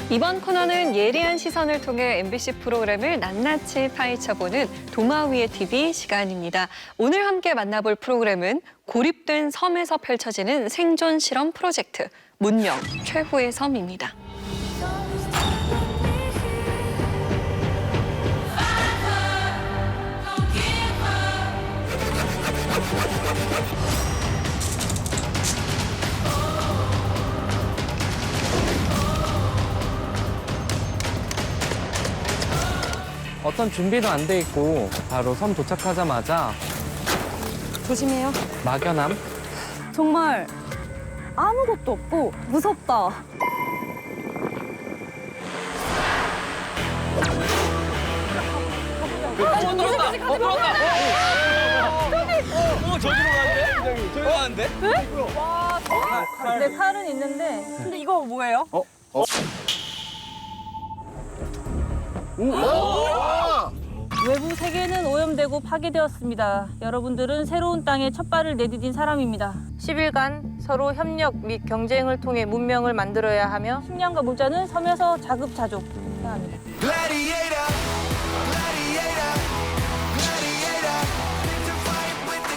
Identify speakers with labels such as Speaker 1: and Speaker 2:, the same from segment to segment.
Speaker 1: 이번 코너는 예리한 시선을 통해 MBC 프로그램을 낱낱이 파헤쳐보는 도마 위의 TV 시간입니다. 오늘 함께 만나볼 프로그램은 고립된 섬에서 펼쳐지는 생존 실험 프로젝트 문명 최후의 섬입니다.
Speaker 2: 어떤 준비도 안 돼 있고 바로 섬 도착하자마자
Speaker 3: 조심해요.
Speaker 2: 막연함?
Speaker 3: 정말 아무것도 없고 무섭다.
Speaker 2: 저기로 가는데?
Speaker 3: 내 칼은 있는데. 근데 이거 뭐예요? 외부 세계는 오염되고 파괴되었습니다. 여러분들은 새로운 땅에 첫 발을 내디딘 사람입니다. 10일간 서로 협력 및 경쟁을 통해 문명을 만들어야 하며 식량과 물자는 섬에서 자급자족 해야 합니다.
Speaker 4: Gladiator, gladiator, gladiator, fit to fight with the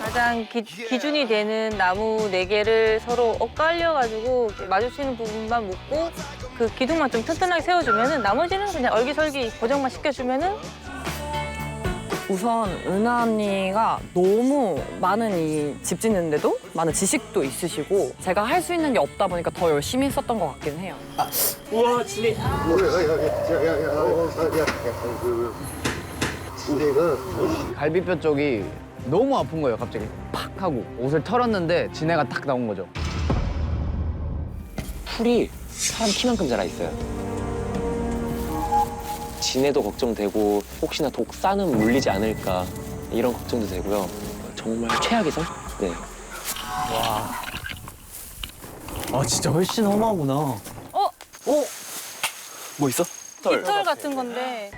Speaker 3: 가장 기준이 되는 나무 4개를 서로 엇갈려가지고 마주치는 부분만 묶고 그 기둥만 좀 튼튼하게 세워주면은 나머지는 그냥 얼기설기 고정만 시켜주면은.
Speaker 5: 우선 은하 언니가 너무 많은 이 집 짓는데도 많은 지식도 있으시고 제가 할 수 있는 게 없다 보니까 더 열심히 했었던 것 같긴 해요.
Speaker 2: 우와, 진이.
Speaker 6: 갈비뼈 쪽이 너무 아픈 거예요, 갑자기. 팍 하고 옷을 털었는데 진해가 딱 나온 거죠.
Speaker 7: 풀이 사람 키만큼 자라 있어요. 진해도 걱정되고 혹시나 독사는 물리지 않을까 이런 걱정도 되고요. 정말 최악의 섬? 네.
Speaker 2: 아, 진짜 훨씬 험하구나.
Speaker 7: 뭐 있어?
Speaker 3: 깃털 같은 건데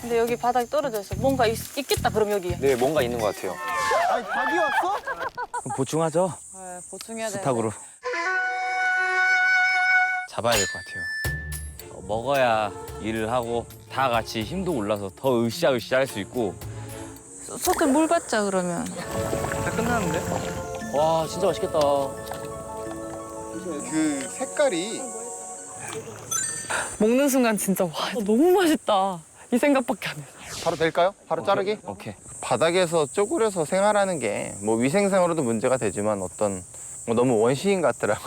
Speaker 3: 근데 여기 바닥에 떨어져 있어. 뭔가 있겠다 그럼 여기.
Speaker 7: 네, 뭔가 있는 것 같아요.
Speaker 2: 그럼 보충하죠.
Speaker 5: 보충해야 되는데.
Speaker 2: 부탁으로.
Speaker 8: 잡아야 될 것 같아요. 먹어야 일을 하고 다 같이 힘도 올라서 더 으쌰으쌰 할 수 있고.
Speaker 3: 소트 물 받자 그러면.
Speaker 2: 다 끝났는데?
Speaker 7: 와, 진짜 맛있겠다.
Speaker 9: 그 색깔이
Speaker 5: 먹는 순간 진짜 와 너무 맛있다. 이 생각밖에 안 해요.
Speaker 9: 바로 될까요? 바로 자르기?
Speaker 8: 오케이.
Speaker 9: 바닥에서 쪼그려서 생활하는 게 뭐 위생상으로도 문제가 되지만 어떤 뭐 너무 원시인 같더라고.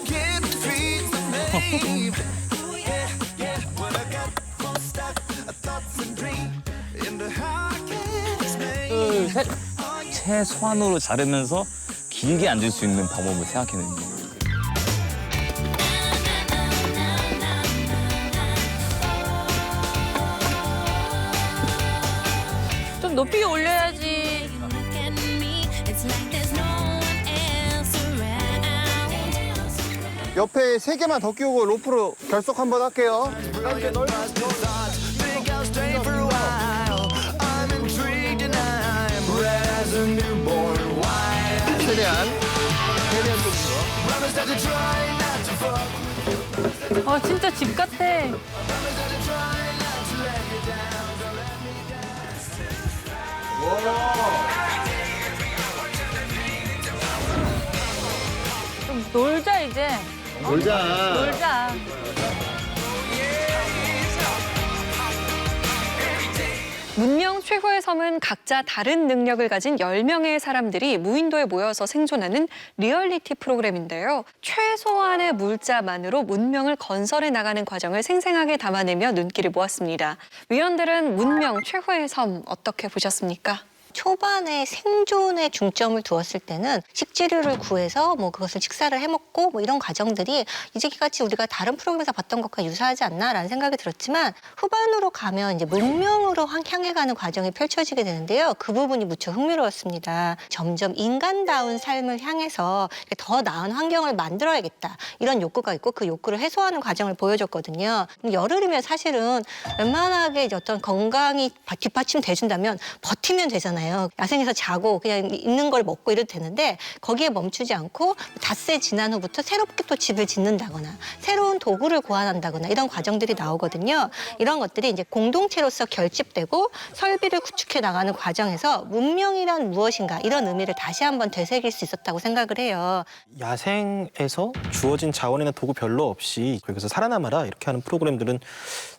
Speaker 4: kid feeds the babe. When I got more stuck, thoughts and dreams in the hardest maze.
Speaker 8: 둘, 셋. 최소한으로 자르면서 길게 앉을 수 있는 방법을 생각해내는 거예요.
Speaker 3: 좀 높이 올려야지.
Speaker 9: 옆에 3개만 더 끼우고 로프로 결속 한번 할게요.
Speaker 4: Think I'll stay for a while. I'm intrigued and I'm red as a newborn wild.
Speaker 9: 최대한 쪽으로.
Speaker 4: Promise that to try not to fall.
Speaker 3: 진짜 집 같아.
Speaker 4: Promise that to try not to let you down.
Speaker 3: 좀 놀자 이제.
Speaker 9: 놀자.
Speaker 3: 놀자.
Speaker 1: 문명 최후의 섬은 각자 다른 능력을 가진 10명의 사람들이 무인도에 모여서 생존하는 리얼리티 프로그램인데요. 최소한의 물자만으로 문명을 건설해 나가는 과정을 생생하게 담아내며 눈길을 모았습니다. 위원들은 문명 최후의 섬 어떻게 보셨습니까?
Speaker 10: 초반에 생존에 중점을 두었을 때는 식재료를 구해서 뭐 그것을 식사를 해먹고 뭐 이런 과정들이 이제까지 우리가 다른 프로그램에서 봤던 것과 유사하지 않나라는 생각이 들었지만 후반으로 가면 이제 문명으로 향해가는 과정이 펼쳐지게 되는데요. 그 부분이 무척 흥미로웠습니다. 점점 인간다운 삶을 향해서 더 나은 환경을 만들어야겠다 이런 욕구가 있고 그 욕구를 해소하는 과정을 보여줬거든요. 열흘이면 사실은 웬만하게 어떤 건강이 뒷받침돼준다면 버티면 되잖아요. 야생에서 자고 그냥 있는 걸 먹고 이래도 되는데 거기에 멈추지 않고 닷새 지난 후부터 새롭게 또 집을 짓는다거나 새로운 도구를 고안한다거나 이런 과정들이 나오거든요. 이런 것들이 이제 공동체로서 결집되고 설비를 구축해 나가는 과정에서 문명이란 무엇인가 이런 의미를 다시 한번 되새길 수 있었다고 생각을 해요.
Speaker 11: 야생에서 주어진 자원이나 도구 별로 없이 거기서 살아남아라 이렇게 하는 프로그램들은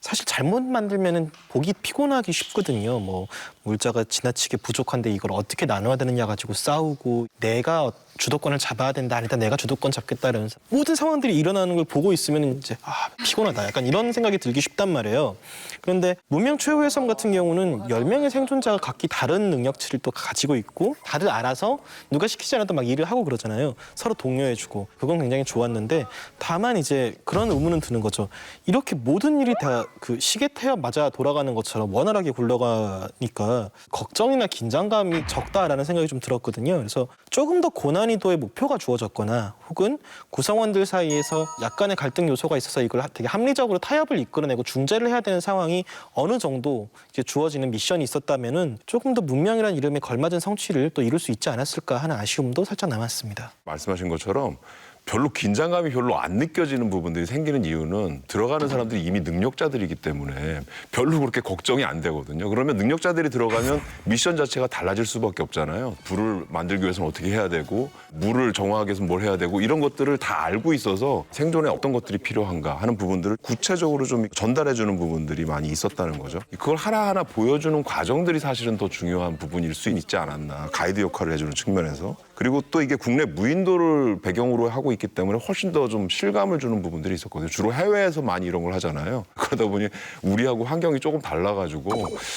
Speaker 11: 사실 잘못 만들면은 보기 피곤하기 쉽거든요. 뭐 물자가 지나치게 부족한데 이걸 어떻게 나눠야 되느냐 가지고 싸우고 내가 주도권을 잡아야 된다 아니다 내가 주도권 잡겠다 이러면서 모든 상황들이 일어나는 걸 보고 있으면 이제 피곤하다 약간 이런 생각이 들기 쉽단 말이에요. 그런데 문명 최후의 섬 같은 경우는 10명의 생존자가 각기 다른 능력치를 또 가지고 있고 다들 알아서 누가 시키지 않아도 막 일을 하고 그러잖아요. 서로 독려해주고 그건 굉장히 좋았는데 다만 이제 그런 의문은 드는 거죠. 이렇게 모든 일이 다 그 시계 타협 맞아 돌아가는 것처럼 원활하게 굴러가니까 걱정이나 긴장감이 적다라는 생각이 좀 들었거든요. 그래서 조금 더 고난이도의 목표가 주어졌거나 혹은 구성원들 사이에서 약간의 갈등 요소가 있어서 이걸 되게 합리적으로 타협을 이끌어내고 중재를 해야 되는 상황이 어느 정도 이제 주어지는 미션이 있었다면은 조금 더 문명이라는 이름에 걸맞은 성취를 또 이룰 수 있지 않았을까 하는 아쉬움도 살짝 남았습니다.
Speaker 12: 말씀하신 것처럼 별로 긴장감이 별로 안 느껴지는 부분들이 생기는 이유는 들어가는 사람들이 이미 능력자들이기 때문에 별로 그렇게 걱정이 안 되거든요. 그러면 능력자들이 들어가면 미션 자체가 달라질 수밖에 없잖아요. 불을 만들기 위해서는 어떻게 해야 되고 물을 정화하기 위해서는 뭘 해야 되고 이런 것들을 다 알고 있어서 생존에 어떤 것들이 필요한가 하는 부분들을 구체적으로 좀 전달해주는 부분들이 많이 있었다는 거죠. 그걸 하나하나 보여주는 과정들이 사실은 더 중요한 부분일 수 있지 않았나. 가이드 역할을 해주는 측면에서. 그리고 또 이게 국내 무인도를 배경으로 하고 있기 때문에 훨씬 더 좀 실감을 주는 부분들이 있었거든요. 주로 해외에서 많이 이런 걸 하잖아요. 그러다 보니 우리하고 환경이 조금 달라가지고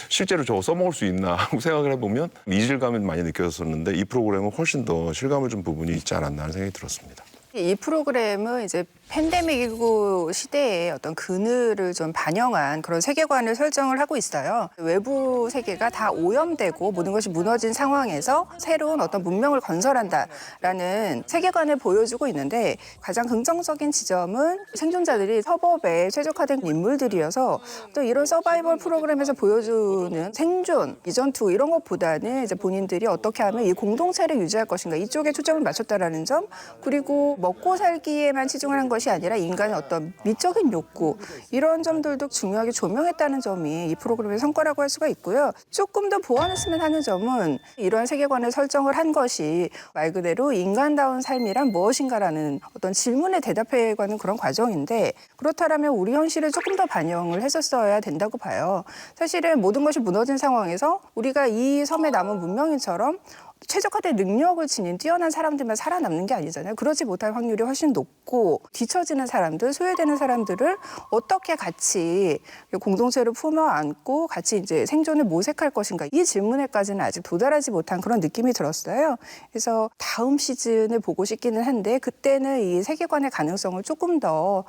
Speaker 12: 실제로 저거 써먹을 수 있나 하고 생각을 해보면 이질감이 많이 느껴졌었는데 이 프로그램은 훨씬 더 실감을 준 부분이 있지 않았나 하는 생각이 들었습니다.
Speaker 13: 이 프로그램은 이제 팬데믹이고 시대의 어떤 그늘을 좀 반영한 그런 세계관을 설정을 하고 있어요. 외부 세계가 다 오염되고 모든 것이 무너진 상황에서 새로운 어떤 문명을 건설한다라는 세계관을 보여주고 있는데 가장 긍정적인 지점은 생존자들이 서법에 최적화된 인물들이어서 또 이런 서바이벌 프로그램에서 보여주는 생존, 이전투 이런 것보다는 이제 본인들이 어떻게 하면 이 공동체를 유지할 것인가 이쪽에 초점을 맞췄다라는 점 그리고 먹고 살기에만 치중하는 것이 아니라 인간의 어떤 미적인 욕구 이런 점들도 중요하게 조명했다는 점이 이 프로그램의 성과라고 할 수가 있고요. 조금 더 보완했으면 하는 점은 이런 세계관을 설정을 한 것이 말 그대로 인간다운 삶이란 무엇인가라는 어떤 질문에 대답해가는 그런 과정인데 그렇다면 우리 현실을 조금 더 반영을 했었어야 된다고 봐요. 사실은 모든 것이 무너진 상황에서 우리가 이 섬에 남은 문명인처럼 최적화된 능력을 지닌 뛰어난 사람들만 살아남는 게 아니잖아요. 그러지 못할 확률이 훨씬 높고 뒤처지는 사람들, 소외되는 사람들을 어떻게 같이 공동체를 품어 안고 같이 이제 생존을 모색할 것인가 이 질문에까지는 아직 도달하지 못한 그런 느낌이 들었어요. 그래서 다음 시즌을 보고 싶기는 한데 그때는 이 세계관의 가능성을 조금 더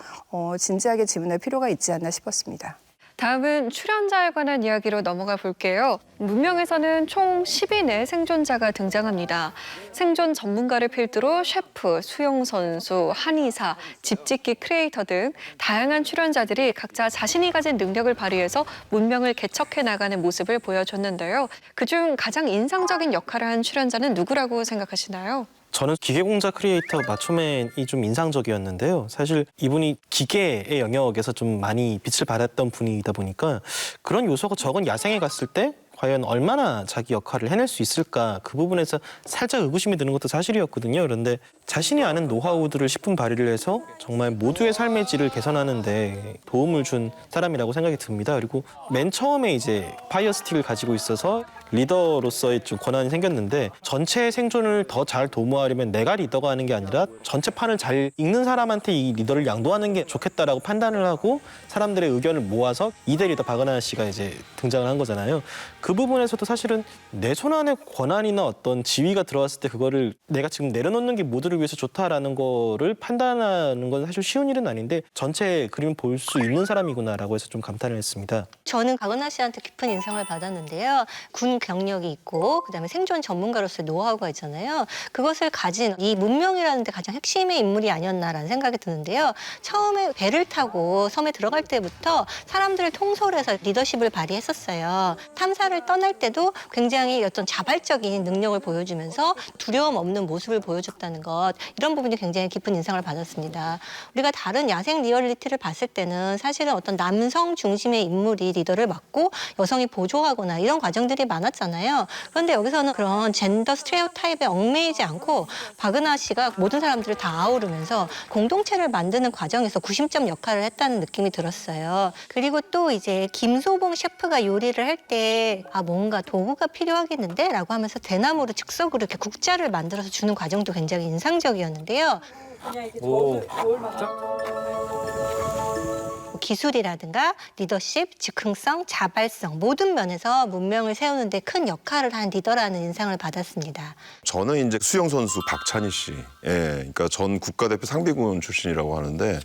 Speaker 13: 진지하게 질문할 필요가 있지 않나 싶었습니다.
Speaker 1: 다음은 출연자에 관한 이야기로 넘어가 볼게요. 문명에서는 총 10인의 생존자가 등장합니다. 생존 전문가를 필두로 셰프, 수영선수, 한의사, 집짓기 크리에이터 등 다양한 출연자들이 각자 자신이 가진 능력을 발휘해서 문명을 개척해 나가는 모습을 보여줬는데요. 그중 가장 인상적인 역할을 한 출연자는 누구라고 생각하시나요?
Speaker 11: 저는 기계공자 크리에이터 마초맨이 좀 인상적이었는데요. 사실 이분이 기계의 영역에서 좀 많이 빛을 발했던 분이다 보니까 그런 요소가 적은 야생에 갔을 때 과연 얼마나 자기 역할을 해낼 수 있을까 그 부분에서 살짝 의구심이 드는 것도 사실이었거든요. 그런데 자신이 아는 노하우들을 10분 발휘를 해서 정말 모두의 삶의 질을 개선하는 데 도움을 준 사람이라고 생각이 듭니다. 그리고 맨 처음에 이제 파이어 스틱을 가지고 있어서 리더로서의 좀 권한이 생겼는데 전체 생존을 더 잘 도모하려면 내가 리더가 하는 게 아니라 전체 판을 잘 읽는 사람한테 이 리더를 양도하는 게 좋겠다라고 판단을 하고 사람들의 의견을 모아서 2대 리더 박은하 씨가 이제 등장을 한 거잖아요. 그 부분에서도 사실은 내 손 안에 권한이나 어떤 지위가 들어왔을 때 그거를 내가 지금 내려놓는 게 모두를 위해서 좋다라는 거를 판단하는 건 사실 쉬운 일은 아닌데 전체 그림을 볼 수 있는 사람이구나라고 해서 좀 감탄을 했습니다.
Speaker 10: 저는 박은하 씨한테 깊은 인상을 받았는데요. 군 경력이 있고 그다음에 생존 전문가로서의 노하우가 있잖아요. 그것을 가진 이 문명이라는 데 가장 핵심의 인물이 아니었나라는 생각이 드는데요. 처음에 배를 타고 섬에 들어갈 때부터 사람들을 통솔해서 리더십을 발휘했었어요. 탐사를 떠날 때도 굉장히 어떤 자발적인 능력을 보여주면서 두려움 없는 모습을 보여줬다는 것, 이런 부분이 굉장히 깊은 인상을 받았습니다. 우리가 다른 야생 리얼리티를 봤을 때는 사실은 어떤 남성 중심의 인물이 리더를 맡고 여성이 보조하거나 이런 과정들이 많았잖아요. 그런데 여기서는 그런 젠더 스테레오타입에 얽매이지 않고 박은하 씨가 모든 사람들을 다 아우르면서 공동체를 만드는 과정에서 구심점 역할을 했다는 느낌이 들었어요. 그리고 또 이제 김소봉 셰프가 요리를 할 때 뭔가 도구가 필요하겠는데? 라고 하면서 대나무로 즉석으로 이렇게 국자를 만들어서 주는 과정도 굉장히 인상적이었는데요.
Speaker 2: 오.
Speaker 10: 기술이라든가 리더십, 즉흥성, 자발성 모든 면에서 문명을 세우는 데 큰 역할을 한 리더라는 인상을 받았습니다.
Speaker 12: 저는 이제 수영 선수 박찬희 씨, 그러니까 전 국가대표 상비군 출신이라고 하는데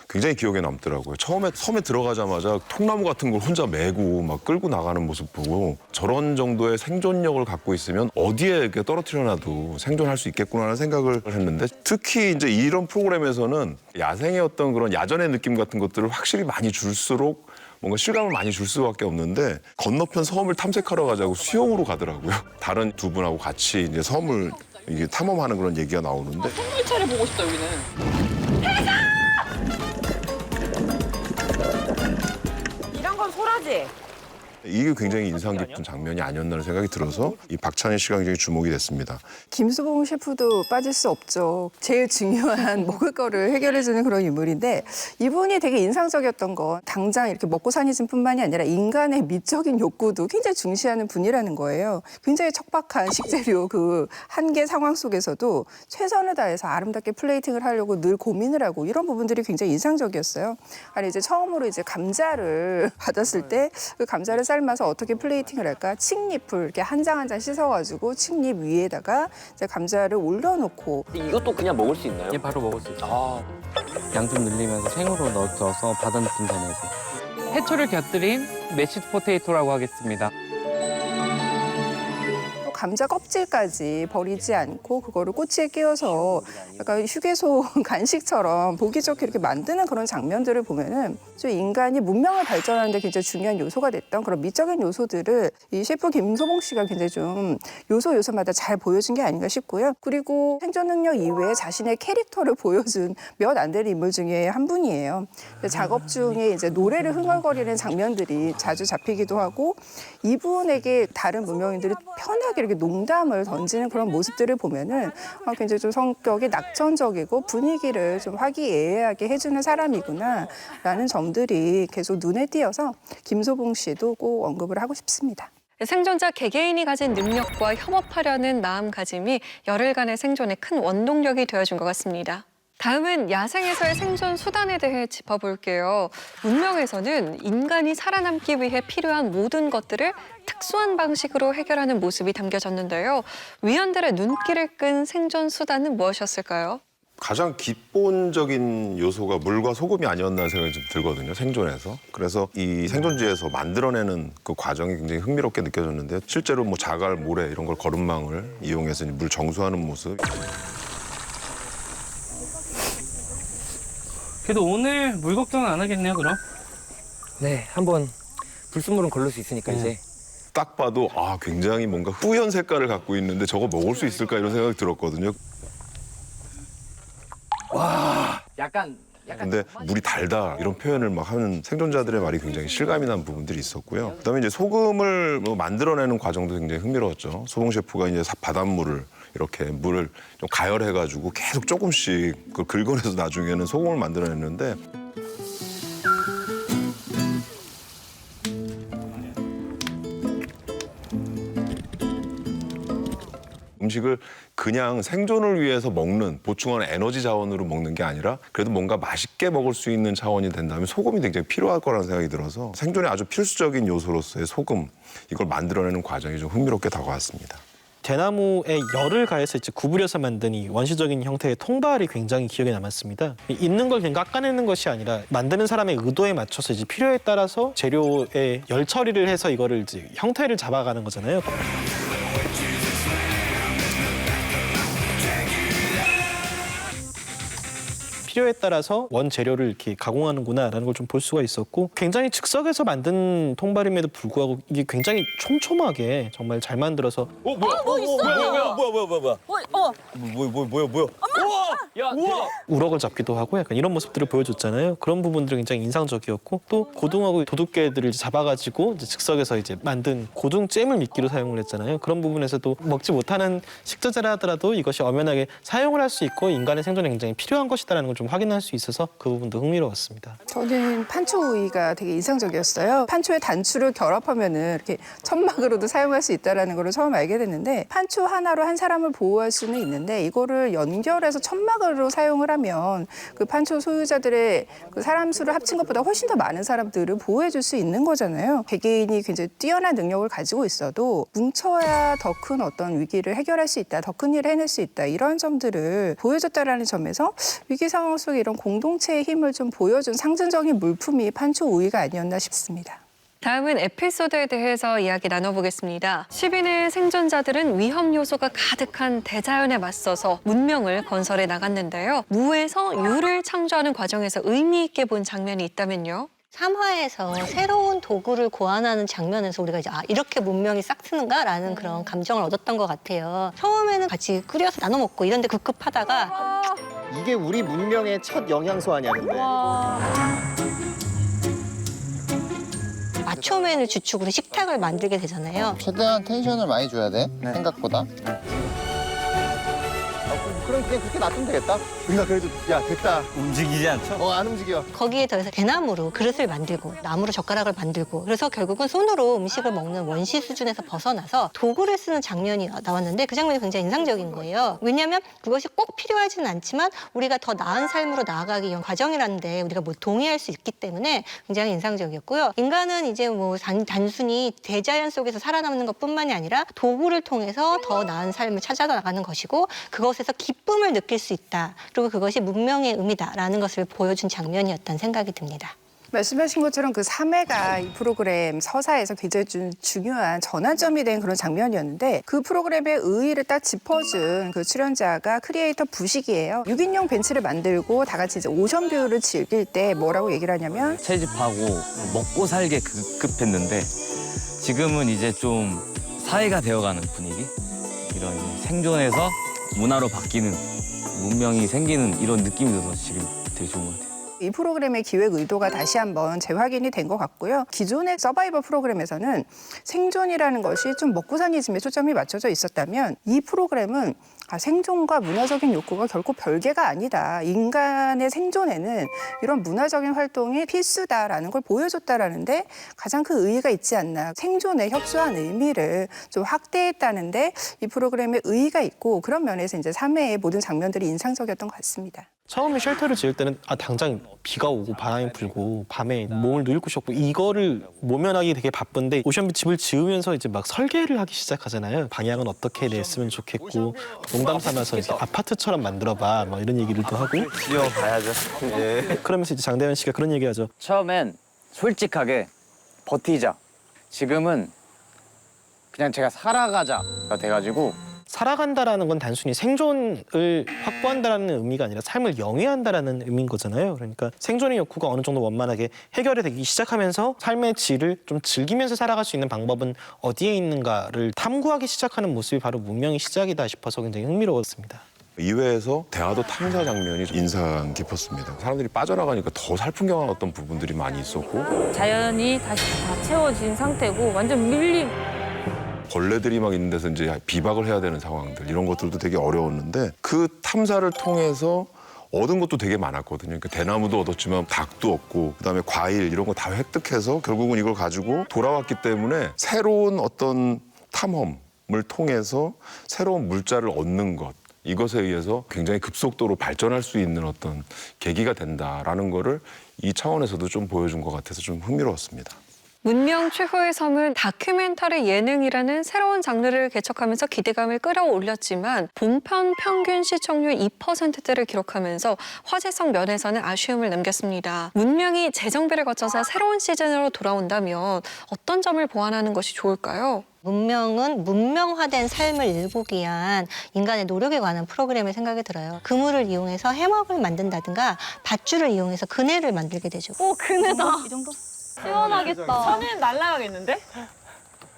Speaker 12: 굉장히 기억에 남더라고요. 처음에 섬에 들어가자마자 통나무 같은 걸 혼자 메고 막 끌고 나가는 모습 보고 저런 정도의 생존력을 갖고 있으면 어디에 이렇게 떨어뜨려놔도 생존할 수 있겠구나라는 생각을 했는데 특히 이제 이런 프로그램에서는 야생의 어떤 그런 야전의 느낌 같은 것들을 확실히 많이 줄수록 뭔가 실감을 많이 줄 수밖에 없는데 건너편 섬을 탐색하러 가자고 수영으로 가더라고요. 다른 두 분하고 같이 이제 섬을 이게 탐험하는 그런 얘기가 나오는데
Speaker 5: 생물차를 보고 싶다 여기는. 이런 건 소라지.
Speaker 12: 이게 굉장히 인상 깊은 장면이 아니었나라는 생각이 들어서 이 박찬희 씨가 굉장히 주목이 됐습니다.
Speaker 13: 김수봉 셰프도 빠질 수 없죠. 제일 중요한 먹을 거를 해결해주는 그런 인물인데 이분이 되게 인상적이었던 건 당장 이렇게 먹고 사니즘 뿐만이 아니라 인간의 미적인 욕구도 굉장히 중시하는 분이라는 거예요. 굉장히 척박한 식재료 그 한계 상황 속에서도 최선을 다해서 아름답게 플레이팅을 하려고 늘 고민을 하고 이런 부분들이 굉장히 인상적이었어요. 아니 이제 처음으로 이제 감자를 받았을 때 그 감자를 삶아서 어떻게 플레이팅을 할까? 칡잎을 이렇게 한 장 한 장 씻어가지고 칡잎 위에다가 이제 감자를 올려놓고.
Speaker 7: 이것도 그냥 먹을 수 있나요?
Speaker 2: 예, 바로 먹을 수 있어요. 양 좀 늘리면서 생으로 넣어서 바다 느낌 더 내고. 해초를 곁들인 메시드 포테이토라고 하겠습니다.
Speaker 13: 감자 껍질까지 버리지 않고 그거를 꼬치에 끼워서 약간 휴게소 간식처럼 보기 좋게 이렇게 만드는 그런 장면들을 보면은 좀 인간이 문명을 발전하는 데 굉장히 중요한 요소가 됐던 그런 미적인 요소들을 이 셰프 김소봉 씨가 굉장히 좀 요소마다 잘 보여준 게 아닌가 싶고요. 그리고 생존 능력 이외에 자신의 캐릭터를 보여준 몇 안 되는 인물 중에 한 분이에요. 작업 중에 이제 노래를 흥얼거리는 장면들이 자주 잡히기도 하고 이분에게 다른 문명인들이 편하게 이렇게 농담을 던지는 그런 모습들을 보면은 굉장히 좀 성격이 낙천적이고 분위기를 좀 화기애애하게 해주는 사람이구나라는 점들이 계속 눈에 띄어서 김소봉 씨도 꼭 언급을 하고 싶습니다.
Speaker 1: 생존자 개개인이 가진 능력과 협업하려는 마음가짐이 열흘간의 생존에 큰 원동력이 되어준 것 같습니다. 다음은 야생에서의 생존 수단에 대해 짚어볼게요. 문명에서는 인간이 살아남기 위해 필요한 모든 것들을 특수한 방식으로 해결하는 모습이 담겨졌는데요. 위원들의 눈길을 끈 생존 수단은 무엇이었을까요?
Speaker 12: 가장 기본적인 요소가 물과 소금이 아니었나 생각이 좀 들거든요, 생존에서. 그래서 이 생존지에서 만들어내는 그 과정이 굉장히 흥미롭게 느껴졌는데 실제로 뭐 자갈, 모래 이런 걸 거름망을 이용해서 물 정수하는 모습.
Speaker 2: 그래도 오늘 물 걱정은 안 하겠네요, 그럼?
Speaker 7: 네, 한번 불순물은 걸릴 수 있으니까 이제.
Speaker 12: 딱 봐도 굉장히 뭔가 뿌연 색깔을 갖고 있는데 저거 먹을 수 있을까 이런 생각이 들었거든요.
Speaker 2: 와, 약간
Speaker 12: 근데 물이 달다 이런 표현을 막 하는 생존자들의 말이 굉장히 실감이 난 부분들이 있었고요. 그다음에 이제 소금을 만들어내는 과정도 굉장히 흥미로웠죠. 소봉 셰프가 이제 바닷물을 이렇게 물을 좀 가열해가지고 계속 조금씩 그걸 긁어내서 나중에는 소금을 만들어냈는데 음식을 그냥 생존을 위해서 먹는 보충하는 에너지 자원으로 먹는 게 아니라 그래도 뭔가 맛있게 먹을 수 있는 차원이 된다면 소금이 굉장히 필요할 거라는 생각이 들어서 생존에 아주 필수적인 요소로서의 소금 이걸 만들어내는 과정이 좀 흥미롭게 다가왔습니다.
Speaker 11: 대나무에 열을 가해서 이제 구부려서 만든 이 원시적인 형태의 통발이 굉장히 기억에 남았습니다. 있는 걸 그냥 깎아내는 것이 아니라 만드는 사람의 의도에 맞춰서 이제 필요에 따라서 재료에 열 처리를 해서 이거를 이제 형태를 잡아가는 거잖아요. 필요에 따라서 원재료를 이렇게 가공하는구나라는 걸 좀 볼 수가 있었고 굉장히 즉석에서 만든 통발임에도 불구하고 이게 굉장히 촘촘하게 정말 잘 만들어서
Speaker 8: 뭐야?
Speaker 3: 뭐 있어?
Speaker 8: 뭐야?
Speaker 11: 우럭을 잡기도 하고 약간 이런 모습들을 보여줬잖아요. 그런 부분들이 굉장히 인상적이었고 또 고등어하고 도둑개들을 잡아가지고 이제 즉석에서 이제 만든 고등잼을 미끼로 사용을 했잖아요. 그런 부분에서도 먹지 못하는 식자재라 하더라도 이것이 엄연하게 사용을 할 수 있고 인간의 생존에 굉장히 필요한 것이다라는 걸 좀 확인할 수 있어서 그 부분도 흥미로웠습니다.
Speaker 13: 저는 판초우이가 되게 인상적이었어요. 판초의 단추를 결합하면은 이렇게 천막으로도 사용할 수 있다는 걸 처음 알게 됐는데 판초 하나로 한 사람을 보호할 수는 있는데 이거를 연결해서 천막으로 사용을 하면 그 판초 소유자들의 그 사람 수를 합친 것보다 훨씬 더 많은 사람들을 보호해 줄 수 있는 거잖아요. 개개인이 굉장히 뛰어난 능력을 가지고 있어도 뭉쳐야 더 큰 어떤 위기를 해결할 수 있다, 더 큰 일을 해낼 수 있다 이런 점들을 보여줬다라는 점에서 위기 상황 속에 이런 공동체의 힘을 좀 보여준 상징적인 물품이 판초우이가 아니었나 싶습니다.
Speaker 1: 다음은 에피소드에 대해서 이야기 나눠보겠습니다. 10인의 생존자들은 위험 요소가 가득한 대자연에 맞서서 문명을 건설해 나갔는데요. 무에서 유를 창조하는 과정에서 의미 있게 본 장면이 있다면요.
Speaker 10: 3화에서 새로운 도구를 고안하는 장면에서 우리가 이제 이렇게 문명이 싹트는가라는 그런 감정을 얻었던 것 같아요. 처음에는 같이 끓여서 나눠 먹고 이런데 급급하다가
Speaker 14: 이게 우리 문명의 첫 영양소 아니야, 근데.
Speaker 10: 마초맨을 주축으로 식탁을 만들게 되잖아요.
Speaker 9: 최대한 텐션을 많이 줘야 돼, 생각보다.
Speaker 14: 그럼 그냥 그렇게 놔두면 되겠다. 우리가 그래도 야 됐다.
Speaker 8: 움직이지 않죠?
Speaker 14: 안 움직여.
Speaker 10: 거기에 더해서 대나무로 그릇을 만들고 나무로 젓가락을 만들고 그래서 결국은 손으로 음식을 먹는 원시 수준에서 벗어나서 도구를 쓰는 장면이 나왔는데 그 장면이 굉장히 인상적인 거예요. 왜냐하면 그것이 꼭 필요하지는 않지만 우리가 더 나은 삶으로 나아가기 위한 과정이라는데 우리가 뭐 동의할 수 있기 때문에 굉장히 인상적이었고요. 인간은 이제 뭐 단순히 대자연 속에서 살아남는 것뿐만이 아니라 도구를 통해서 더 나은 삶을 찾아 나가는 것이고 그것에서 기쁨을 느낄 수 있다. 그리고 그것이 문명의 의미다라는 것을 보여준 장면이었다는 생각이 듭니다.
Speaker 13: 말씀하신 것처럼 그 3회가 이 프로그램 서사에서 굉장히 좀 중요한 전환점이 된 그런 장면이었는데 그 프로그램의 의의를 딱 짚어준 그 출연자가 크리에이터 부식이에요. 6인용 벤치를 만들고 다 같이 이제 오션뷰를 즐길 때 뭐라고 얘기를 하냐면
Speaker 8: 채집하고 먹고 살게 급급했는데 지금은 이제 좀 사회가 되어가는 분위기? 이런 생존에서 문화로 바뀌는 문명이 생기는 이런 느낌이 들어서 지금 되게 좋은 것 같아요.
Speaker 13: 이 프로그램의 기획 의도가 다시 한번 재확인이 된 것 같고요. 기존의 서바이벌 프로그램에서는 생존이라는 것이 좀 먹고사니즘에 초점이 맞춰져 있었다면 이 프로그램은 생존과 문화적인 욕구가 결코 별개가 아니다. 인간의 생존에는 이런 문화적인 활동이 필수다라는 걸 보여줬다라는데 가장 큰 의의가 있지 않나. 생존에 협소한 의미를 좀 확대했다는데 이 프로그램의 의의가 있고 그런 면에서 이제 3회의 모든 장면들이 인상적이었던 것 같습니다.
Speaker 11: 처음에 쉘터를 지을 때는 당장 비가 오고 바람이 불고 밤에 몸을 누일 곳이 없고 이거를 모면하기 되게 바쁜데 오션뷰 집을 지으면서 이제 막 설계를 하기 시작하잖아요. 방향은 어떻게 냈으면 좋겠고 농담 삼아서 이제 아파트처럼 만들어봐 막 이런 얘기를 또 하고
Speaker 6: 지어봐야죠. 예.
Speaker 11: 그러면서 이제 장대현 씨가 그런 얘기하죠.
Speaker 6: 처음엔 솔직하게 버티자. 지금은 그냥 제가 살아가자가 돼가지고
Speaker 11: 살아간다라는 건 단순히 생존을 확보한다라는 의미가 아니라 삶을 영위한다라는 의미인 거잖아요. 그러니까 생존의 욕구가 어느 정도 원만하게 해결이 되기 시작하면서 삶의 질을 좀 즐기면서 살아갈 수 있는 방법은 어디에 있는가를 탐구하기 시작하는 모습이 바로 문명의 시작이다 싶어서 굉장히 흥미로웠습니다.
Speaker 12: 2회에서 대화도 탐사 장면이 인상 깊었습니다. 사람들이 빠져나가니까 더 살풍경한 어떤 부분들이 많이 있었고
Speaker 3: 자연이 다시 다 채워진 상태고 완전 밀림.
Speaker 12: 벌레들이 막 있는 데서 이제 비박을 해야 되는 상황들 이런 것들도 되게 어려웠는데 그 탐사를 통해서 얻은 것도 되게 많았거든요. 그러니까 대나무도 얻었지만 닭도 얻고 그다음에 과일 이런 거 다 획득해서 결국은 이걸 가지고 돌아왔기 때문에 새로운 어떤 탐험 통해서 새로운 물자를 얻는 것, 이것에 의해서 굉장히 급속도로 발전할 수 있는 어떤 계기가 된다라는 거를 이 차원에서도 좀 보여준 것 같아서 좀 흥미로웠습니다.
Speaker 1: 문명 최후의 섬은 다큐멘터리 예능이라는 새로운 장르를 개척하면서 기대감을 끌어올렸지만 본편 평균 시청률 2%대를 기록하면서 화제성 면에서는 아쉬움을 남겼습니다. 문명이 재정비를 거쳐서 새로운 시즌으로 돌아온다면 어떤 점을 보완하는 것이 좋을까요?
Speaker 10: 문명은 문명화된 삶을 일구기 위한 인간의 노력에 관한 프로그램을 생각이 들어요. 그물을 이용해서 해먹을 만든다든가 밧줄을 이용해서 그네를 만들게 되죠.
Speaker 3: 오, 그네다. 이 정도?
Speaker 15: 시원하겠다.
Speaker 3: 선은 날아가겠는데?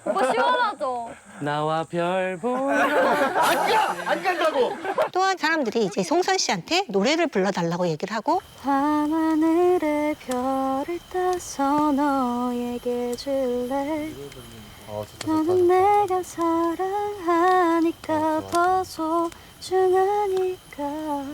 Speaker 15: 오빠 시원하죠?
Speaker 2: 나와 별 보러
Speaker 14: 안 간다고.
Speaker 10: 또한 사람들이 이제 송선 씨한테 노래를 불러달라고 얘기를 하고
Speaker 15: 밤하늘에 별을 따서 너에게 줄래 너는 내가 사랑하니까 더 소중하니까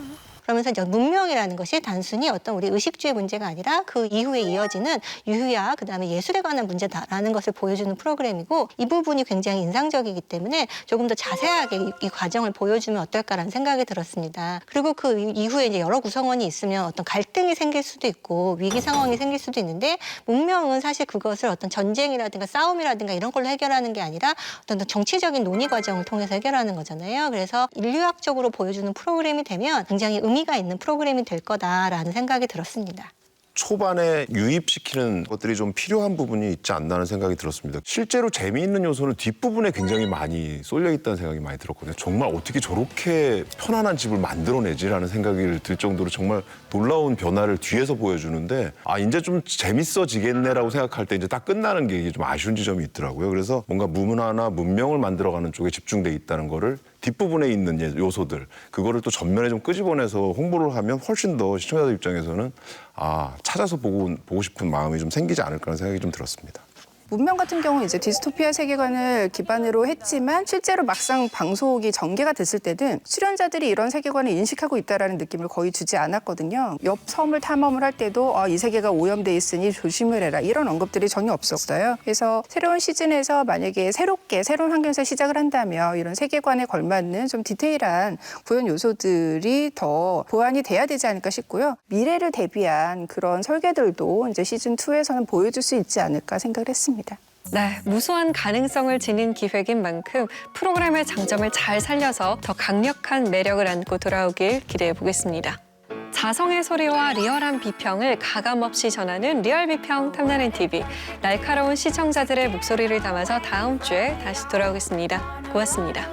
Speaker 10: 그러면서 이제 문명이라는 것이 단순히 어떤 우리 의식주의 문제가 아니라 그 이후에 이어지는 유희와 그다음에 예술에 관한 문제다라는 것을 보여주는 프로그램이고 이 부분이 굉장히 인상적이기 때문에 조금 더 자세하게 이 과정을 보여주면 어떨까라는 생각이 들었습니다. 그리고 그 이후에 이제 여러 구성원이 있으면 어떤 갈등이 생길 수도 있고 위기 상황이 생길 수도 있는데 문명은 사실 그것을 어떤 전쟁이라든가 싸움이라든가 이런 걸로 해결하는 게 아니라 어떤 정치적인 논의 과정을 통해서 해결하는 거잖아요. 그래서 인류학적으로 보여주는 프로그램이 되면 굉장히 의미가 있는 프로그램이 될 거다라는 생각이 들었습니다.
Speaker 12: 초반에 유입시키는 것들이 좀 필요한 부분이 있지 않나 하는 생각이 들었습니다. 실제로 재미있는 요소는 뒷부분에 굉장히 많이 쏠려 있다는 생각이 많이 들었거든요. 정말 어떻게 저렇게 편안한 집을 만들어내지라는 생각이 들 정도로 정말 놀라운 변화를 뒤에서 보여주는데 아 이제 좀 재밌어지겠네라고 생각할 때 이제 딱 끝나는 게 좀 아쉬운 지점이 있더라고요. 그래서 뭔가 문화나 문명을 만들어가는 쪽에 집중돼 있다는 거를 뒷부분에 있는 요소들 그거를 또 전면에 좀 끄집어내서 홍보를 하면 훨씬 더 시청자들 입장에서는 아 찾아서 보고 싶은 마음이 좀 생기지 않을까 하는 생각이 좀 들었습니다.
Speaker 13: 문명 같은 경우는 이제 디스토피아 세계관을 기반으로 했지만 실제로 막상 방송이 전개가 됐을 때는 출연자들이 이런 세계관을 인식하고 있다라는 느낌을 거의 주지 않았거든요. 옆 섬을 탐험을 할 때도 이 세계가 오염돼 있으니 조심을 해라 이런 언급들이 전혀 없었어요. 그래서 새로운 시즌에서 만약에 새롭게 새로운 환경에서 시작을 한다면 이런 세계관에 걸맞는 좀 디테일한 구현 요소들이 더 보완이 돼야 되지 않을까 싶고요. 미래를 대비한 그런 설계들도 이제 시즌 2에서는 보여줄 수 있지 않을까 생각을 했습니다.
Speaker 1: 네, 무수한 가능성을 지닌 기획인 만큼 프로그램의 장점을 잘 살려서 더 강력한 매력을 안고 돌아오길 기대해 보겠습니다. 자성의 소리와 리얼한 비평을 가감없이 전하는 리얼 비평 탐나는 TV. 날카로운 시청자들의 목소리를 담아서 다음 주에 다시 돌아오겠습니다. 고맙습니다.